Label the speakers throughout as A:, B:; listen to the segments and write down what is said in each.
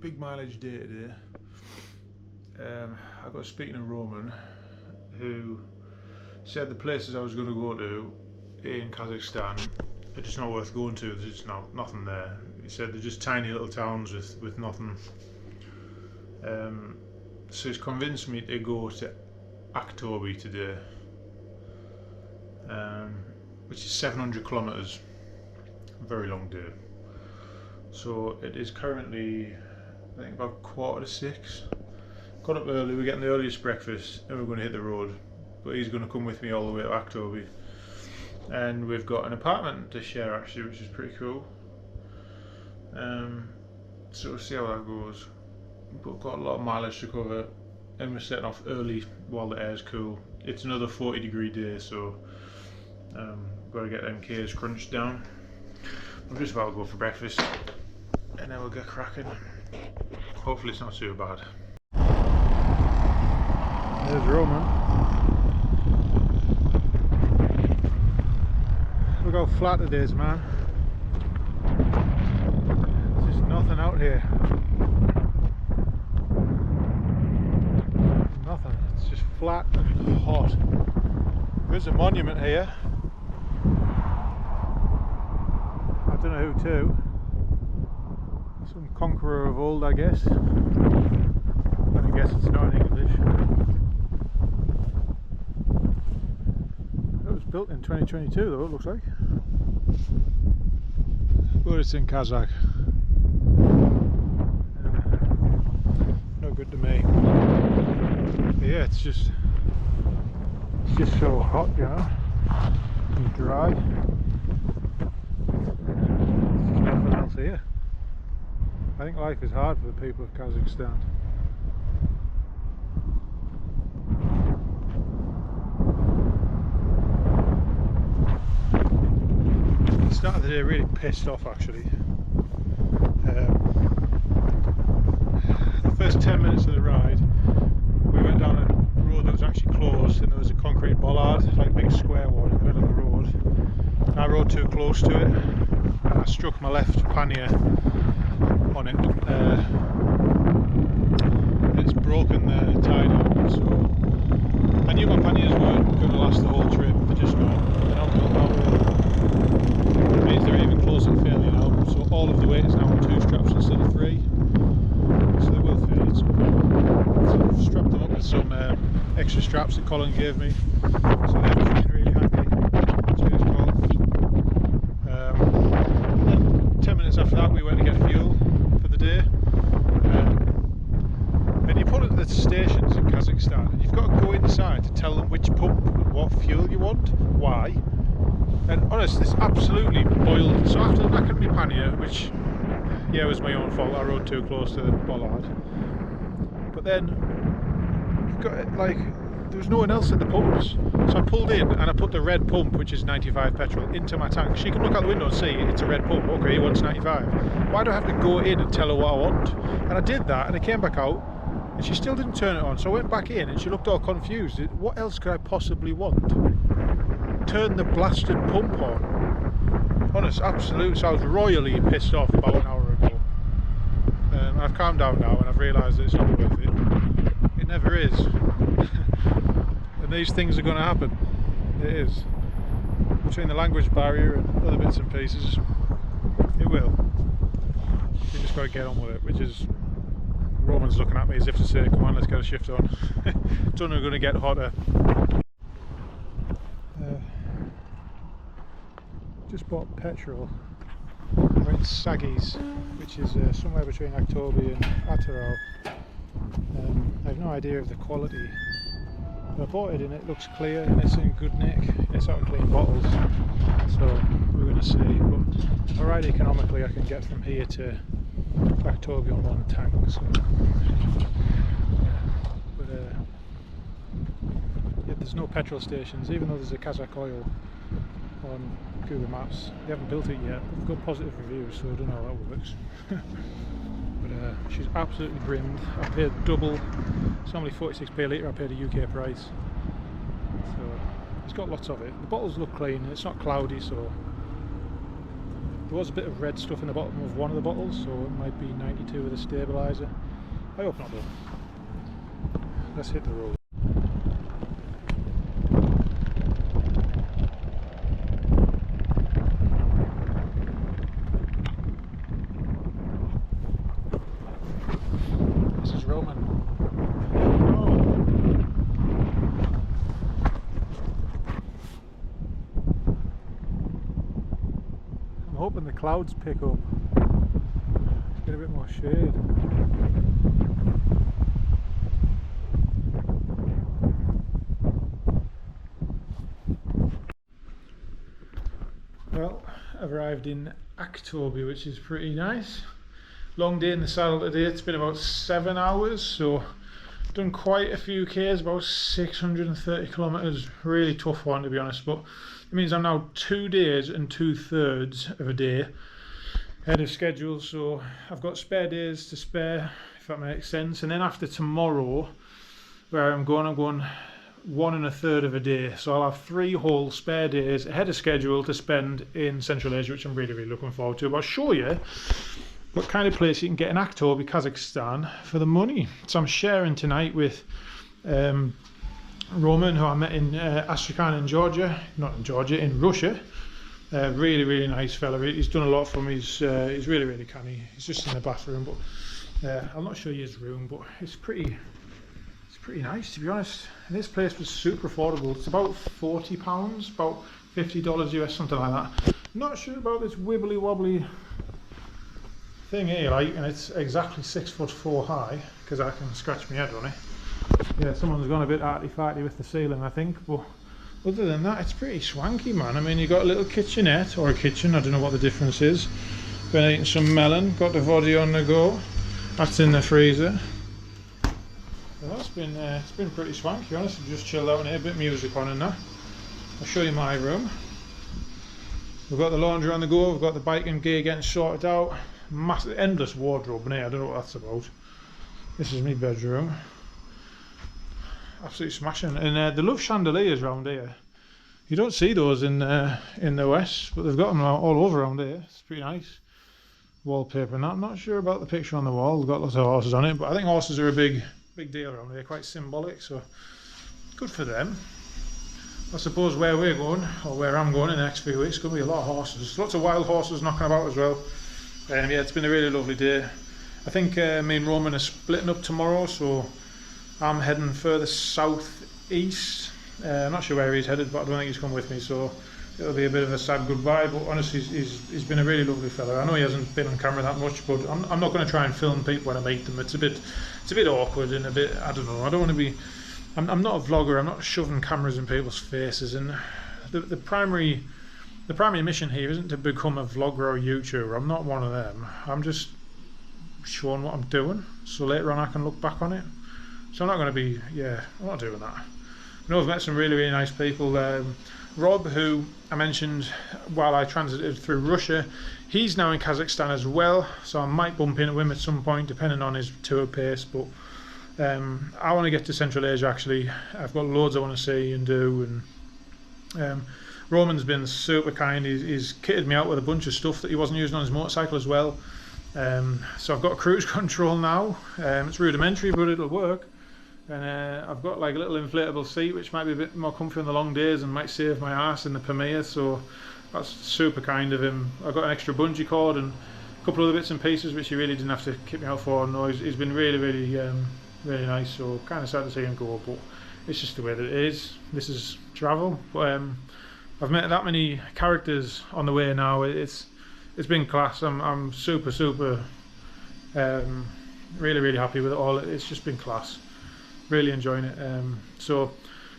A: big mileage day today. I got speaking to Roman, who said the places I was going to go to in Kazakhstan are just not worth going to. There's just nothing there. He said they're just tiny little towns with nothing. So he's convinced me to go to Aktobe today, which is 700 kilometers. A very long day. So it is currently, I think, about 5:45. Got up early, we're getting the earliest breakfast and we're going to hit the road. But he's going to come with me all the way to Aktobe. And we've got an apartment to share actually, which is pretty cool. So we'll see how that goes. But we've got a lot of mileage to cover and we're setting off early while the air's cool. It's another 40-degree day, so got to get them K's crunched down. I'm just about to go for breakfast and then we'll get cracking. Hopefully it's not too bad. There's Roman. Look how flat it is, man. There's just nothing out here. Nothing. It's just flat and hot. There's a monument here. I don't know who to. Some conqueror of old, I guess. And I guess it's not in English. It was built in 2022 though, it looks like. But it's in Kazakh. No good to me. But yeah, it's just so hot, you know, and dry. There's nothing else here. I think life is hard for the people of Kazakhstan. I started the day really pissed off actually. The first 10 minutes of the ride, we went down a road that was actually closed and there was a concrete bollard, like a big square one in the middle of the road. And I rode too close to it and I struck my left pannier on it. It's broken the tie down, so I knew my panniers weren't going to last the whole trip. They're just not. They're not built that way. It means they're even closer to failure now. So all of the weight is now on 2 straps instead of 3. So they will fail at some point. So I've strapped them up with some extra straps that Colin gave me. So they're coming really handy. That's what it's called. Then 10 minutes after that we went to get fuel for the day. And you pull into the stations in Kazakhstan and you've got to go inside to tell them which pump and what fuel you want, why. And honest, this absolutely boiled. So after the back of my pannier, which yeah was my own fault, I rode too close to the bollard. But then you've got it, like, there was no one else in the pumps. So I pulled in and I put the red pump, which is 95 petrol, into my tank. She can look out the window and see it's a red pump. Okay, he wants 95. Why do I have to go in and tell her what I want? And I did that and I came back out and she still didn't turn it on. So I went back in and she looked all confused. What else could I possibly want? Turn the blasted pump on. Honest, absolute. So I was royally pissed off about an hour ago. I've calmed down now and I've realised that it's not worth it. It never is. And these things are going to happen. It is. Between the language barrier and other bits and pieces, it will. You just got to get on with it, which is, Roman's looking at me as if to say, come on, let's get a shift on. It's only going to get hotter. Just bought petrol. We're in Sagis, which is somewhere between Aktobe and Ataral. I have no idea of the quality. But I bought it and it looks clear and it's in good nick. It's out of clean bottles, so we're going to see. But alright, economically I can get from here to Aktobe on one tank. So yeah. But yeah, there's no petrol stations, even though there's a Kazakh oil on Google Maps. They haven't built it yet. We've got positive reviews, so I don't know how that works. But she's absolutely brimmed. I paid double. It's normally 46p a litre. I paid a UK price. So it's got lots of it. The bottles look clean. It's not cloudy, so There was a bit of red stuff in the bottom of one of the bottles, so it might be 92 with a stabiliser. I hope not though. Let's hit the road. This is Roman. I'm hoping the clouds pick up. Get a bit more shade. Well, I've arrived in Aktobe, which is pretty nice. Long day in the saddle today. It's been about 7 hours, so done quite a few k's, about 630 kilometers. Really tough one, to be honest, but it means I'm now 2 days and 2/3 of a day ahead of schedule, so I've got spare days to spare, if that makes sense. And then after tomorrow, where I'm going 1 1/3 of a day, so I'll have 3 whole spare days ahead of schedule to spend in Central Asia, which I'm really looking forward to. But I'll show you what kind of place you can get in Aktobe, Kazakhstan for the money. So I'm sharing tonight with Roman, who I met in Astrakhan in Georgia, not in Georgia, in Russia. Really nice fella. He's done a lot for me. He's really canny. He's just in the bathroom, but I'll not show you his room, but it's pretty nice, to be honest. And this place was super affordable. It's about £40, about $50 US, something like that. Not sure about this wibbly wobbly thing here, like, and it's exactly 6'4" high, because I can scratch my head on it. Yeah, someone's gone a bit arty-farty with the ceiling, I think, but other than that, it's pretty swanky, man. I mean, you got a little kitchenette, or a kitchen, I don't know what the difference is. Been eating some melon, got the vodka on the go. That's in the freezer. So that's been, it's been pretty swanky, honestly. Just chilled out in here, a bit of music on and that. I'll show you my room. We've got the laundry on the go, we've got the biking gear getting sorted out. Massive, endless wardrobe in here, I don't know what that's about. This is my bedroom. Absolutely smashing. And they love chandeliers around here. You don't see those in the West, but they've got them all over around here. It's pretty nice. Wallpaper and that. I'm not sure about the picture on the wall. We've got lots of horses on it, but I think horses are a big deal around here, quite symbolic, so good for them. I suppose where we're going, or where I'm going in the next few weeks, going to be a lot of horses. Lots of wild horses knocking about as well. Yeah, it's been a really lovely day. I think me and Roman are splitting up tomorrow, so I'm heading further southeast. I'm not sure where he's headed, but I don't think he's come with me, so it'll be a bit of a sad goodbye. But honestly, he's been a really lovely fella. I know he hasn't been on camera that much, but I'm not going to try and film people when I meet them. It's a bit awkward and a bit, I don't know. I don't want to be. I'm not a vlogger. I'm not shoving cameras in people's faces. And the primary mission here isn't to become a vlogger or a YouTuber. I'm not one of them. I'm just showing what I'm doing, so later on I can look back on it. So I'm not going to be, I'm not doing that. I know I've met some really nice people. Rob, who I mentioned while I transited through Russia, he's now in Kazakhstan as well, so I might bump into him at some point depending on his tour pace. But I want to get to Central Asia actually. I've got loads I want to see and do, and Roman's been super kind. He's kitted me out with a bunch of stuff that he wasn't using on his motorcycle as well. So I've got cruise control now. It's rudimentary, but it'll work. And I've got like a little inflatable seat, which might be a bit more comfy on the long days and might save my ass in the Pamir. So that's super kind of him. I've got an extra bungee cord and a couple of other bits and pieces which he really didn't have to kick me out for. No, he's been really nice. So kind of sad to see him go, but it's just the way that it is. This is travel. But I've met that many characters on the way now. It's been class. I'm super really happy with it all. It's just been class. Really enjoying it. So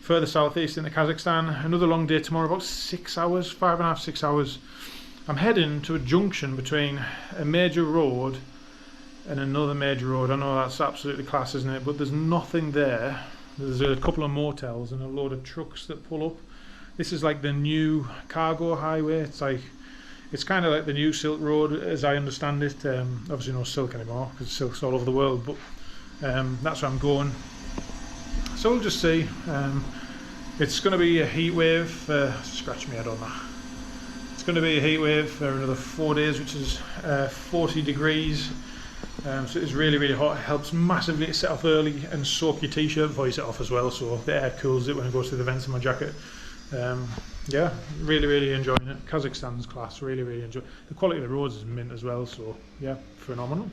A: further southeast into Kazakhstan, another long day tomorrow, about 6 hours, 5.5, 6 hours. I'm heading to a junction between a major road and another major road. I know that's absolutely class, isn't it? But there's nothing there. There's a couple of motels and a load of trucks that pull up. This is like the new cargo highway. It's kind of like the new Silk Road as I understand it. Obviously no silk anymore because silk's all over the world, but that's where I'm going. So we'll just see. It's going to be a heat wave. Scratch my head on that. It's going to be a heat wave for another 4 days, which is 40 degrees. So it's really, really hot. It helps massively to set off early and soak your t-shirt before you set off as well, so the air cools it when it goes through the vents in my jacket. Yeah, really, really enjoying it. Kazakhstan's class, really, really enjoy. The quality of the roads is mint as well, so yeah, phenomenal.